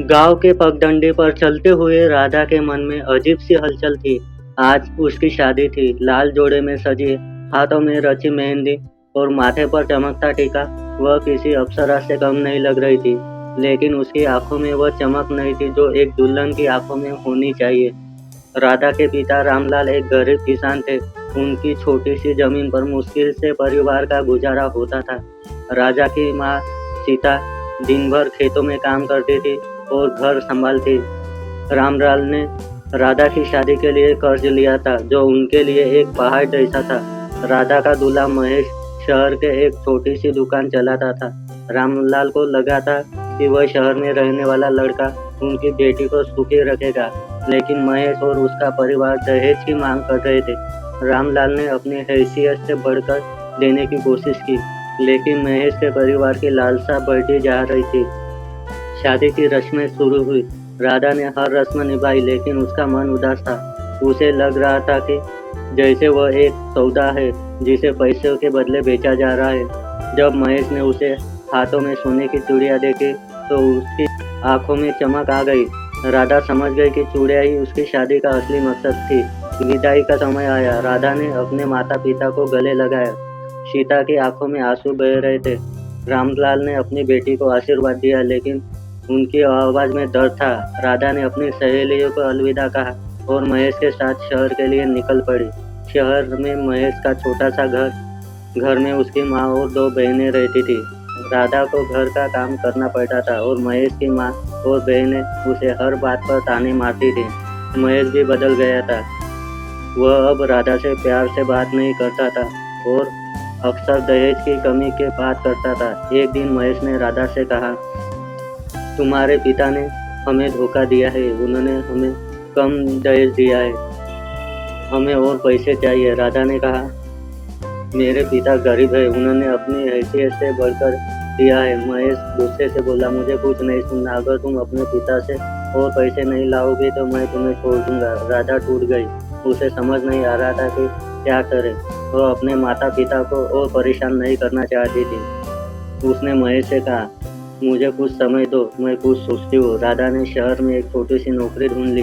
गांव के पगडंडी पर चलते हुए राधा के मन में अजीब सी हलचल थी। आज उसकी शादी थी। लाल जोड़े में सजी, हाथों में रची मेहंदी और माथे पर चमकता टीका। वह किसी अप्सरा से कम नहीं लग रही थी, लेकिन उसकी आंखों में वह चमक नहीं थी जो एक दुल्हन की आंखों में होनी चाहिए। राधा के पिता रामलाल एक गरीब किसान थे। उनकी छोटी सी जमीन पर मुश्किल से परिवार का गुजारा होता था। राजा की माँ सीता दिन भर खेतों में काम करती थी और घर संभालती। रामलाल ने राधा की शादी के लिए कर्ज लिया था, जो उनके लिए एक पहाड़ जैसा था। राधा का दूल्हा महेश शहर के एक छोटी सी दुकान चलाता था। रामलाल को लगा था कि वह शहर में रहने वाला लड़का उनकी बेटी को सुखी रखेगा, लेकिन महेश और उसका परिवार दहेज की मांग कर रहे थे। रामलाल ने अपनी हैसियत से बढ़कर देने की कोशिश की, लेकिन महेश के परिवार की लालसा बढ़ती जा रही थी। शादी की रस्में शुरू हुई। राधा ने हर रस्म निभाई, लेकिन उसका मन उदास था। उसे लग रहा था कि जैसे वह एक सौदा है जिसे पैसों के बदले बेचा जा रहा है। जब महेश ने उसे हाथों में सोने की चूड़ियां देखी, तो उसकी आंखों में चमक आ गई। राधा समझ गई कि चूड़ियां ही उसकी शादी का असली मकसद थी। विदाई का समय आया। राधा ने अपने माता पिता को गले लगाया। सीता की आंखों में आंसू बह रहे थे। रामलाल ने अपनी बेटी को आशीर्वाद दिया, लेकिन उनकी आवाज में दर्द था। राधा ने अपनी सहेलियों को अलविदा कहा और महेश के साथ शहर के लिए निकल पड़ी। शहर में महेश का छोटा सा घर में उसकी माँ और दो बहनें रहती थी। राधा को घर का काम करना पड़ता था और महेश की माँ और बहनें उसे हर बात पर ताने मारती थी। महेश भी बदल गया था। वह अब राधा से प्यार से बात नहीं करता था और अक्सर दहेज की कमी की बात करता था। एक दिन महेश ने राधा से कहा, तुम्हारे पिता ने हमें धोखा दिया है। उन्होंने हमें कम दहेज दिया है। हमें और पैसे चाहिए। राधा ने कहा, मेरे पिता गरीब है। उन्होंने अपनी हैसियत से बढ़कर दिया है। महेश गुस्से से बोला, मुझे कुछ नहीं सुनना। अगर तुम अपने पिता से और पैसे नहीं लाओगे तो मैं तुम्हें छोड़ दूंगा। राधा टूट गई। उसे समझ नहीं आ रहा था कि क्या करे। वह अपने माता पिता को और परेशान नहीं करना चाहती थी। उसने महेश से कहा, मुझे कुछ समय दो, मैं कुछ सोचती हूँ। राधा ने शहर में एक छोटी सी नौकरी ढूंढ ली।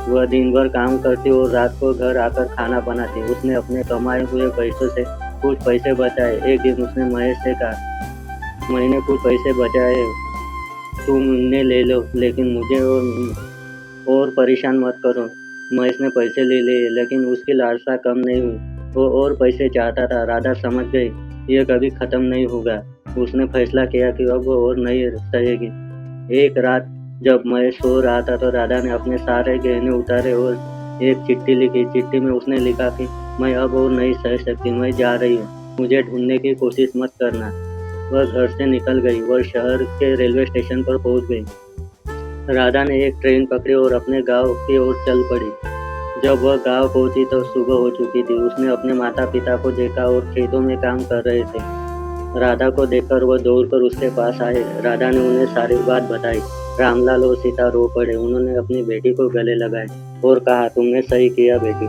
वह दिन भर काम करती और रात को घर आकर खाना बनाती। उसने अपने कमाए हुए पैसों से कुछ पैसे बचाए। एक दिन उसने महेश से कहा, मैंने कुछ पैसे बचाए हैं, तुम उन्हें ले लो, लेकिन मुझे और परेशान मत करो। महेश ने पैसे ले लिए, लेकिन उसकी लालसा कम नहीं हुई। वो और पैसे चाहता था। राधा समझ गई, यह कभी खत्म नहीं होगा। उसने फैसला किया कि अब वो और नहीं सहेगी। एक रात जब महेश सो रहा था, तो राधा ने अपने सारे गहने उतारे और एक चिट्ठी लिखी। चिट्ठी में उसने लिखा कि मैं अब और नहीं सह सकती, मैं जा रही हूँ, मुझे ढूंढने की कोशिश मत करना। वह घर से निकल गई। वह शहर के रेलवे स्टेशन पर पहुंच गई। राधा ने एक ट्रेन पकड़ी और अपने गांव की ओर चल पड़ी। जब वह गांव पहुंची तो सुबह हो चुकी थी। उसने अपने माता पिता को देखा और खेतों में काम कर रहे थे। राधा को देखकर वह दौड़कर उसके पास आए। राधा ने उन्हें सारी बात बताई। रामलाल और सीता रो पड़े। उन्होंने अपनी बेटी को गले लगाए और कहा, तुमने सही किया बेटी,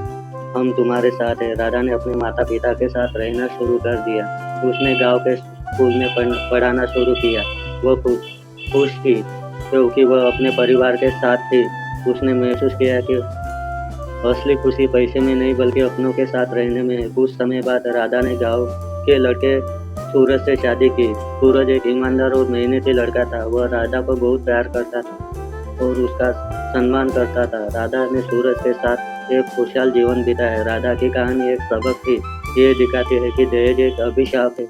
हम तुम्हारे साथ हैं। राधा ने अपने माता पिता के साथ रहना शुरू कर दिया। उसने गांव के स्कूल में पढ़ाना शुरू किया। वह खुश थी क्योंकि वह अपने परिवार के साथ थी। उसने महसूस किया कि असली खुशी पैसे में नहीं बल्कि अपनों के साथ रहने में है। कुछ समय बाद राधा ने गांव के लड़के सूरज से शादी की। सूरज एक ईमानदार और मेहनती लड़का था। वह राधा को बहुत प्यार करता था और उसका सम्मान करता था। राधा ने सूरज के साथ एक खुशहाल जीवन बिताया। राधा की कहानी एक सबक थी। ये दिखाती है कि दहेज एक अभिशाप है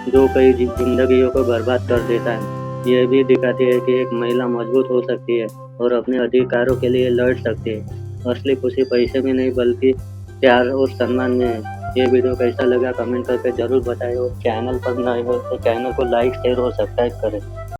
जो कई जिंदगियों को बर्बाद कर देता है। यह भी दिखाती है कि एक महिला मजबूत हो सकती है और अपने अधिकारों के लिए लड़ सकती है। असली खुशी पैसे में नहीं बल्कि प्यार और सम्मान में है। ये वीडियो कैसा लगा कमेंट करके ज़रूर बताएं और चैनल पर नए हो तो चैनल को लाइक शेयर और सब्सक्राइब करें।